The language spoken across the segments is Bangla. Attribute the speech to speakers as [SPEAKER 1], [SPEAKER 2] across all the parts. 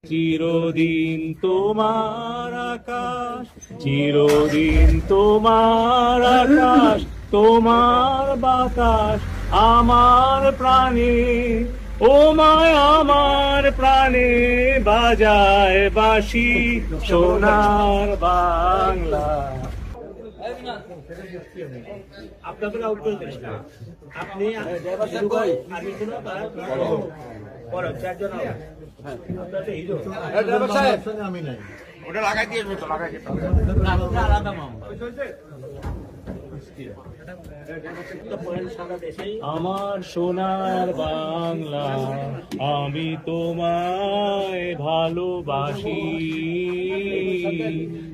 [SPEAKER 1] চিরদিন তোমার আকাশ, চিরদিন তোমার আকাশ, তোমার বাতাস আমার প্রাণে, ও মায় আমার প্রাণে বাজায় বাঁশি সোনার বাংলা। আপনাদের আউট করে দিন না, আপনি
[SPEAKER 2] আমি নাই
[SPEAKER 3] ওটা লাগাই দিয়ে তো লাগাই দিয়ে
[SPEAKER 1] আলাদা আমার সোনার বাংলা, আমি তোমায় ভালোবাসি,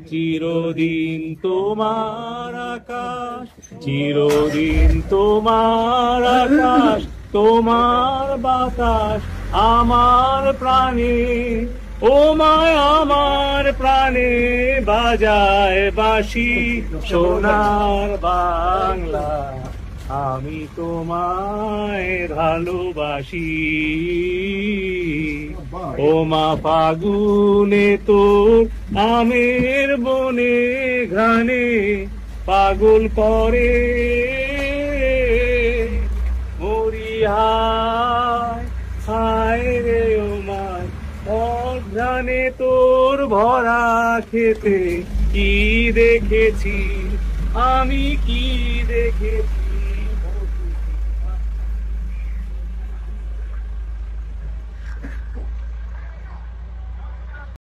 [SPEAKER 1] চিরদিন তোমার আকাশ, চিরদিন তোমার আকাশ, তোমার বাতাস আমার প্রাণে, ও মায় আমার প্রাণে বাজায় বাঁশি সোনার বাংলা, আমি তোমায় ভালোবাসি। ও মা ফাগুনে তোর আমের বনে ঘ্রাণে পাগল করে মরি, হায় হায় রে ও মায় অঘ্রাণে তোর ভরা খেতে কি দেখেছি আমি, কি দেখেছি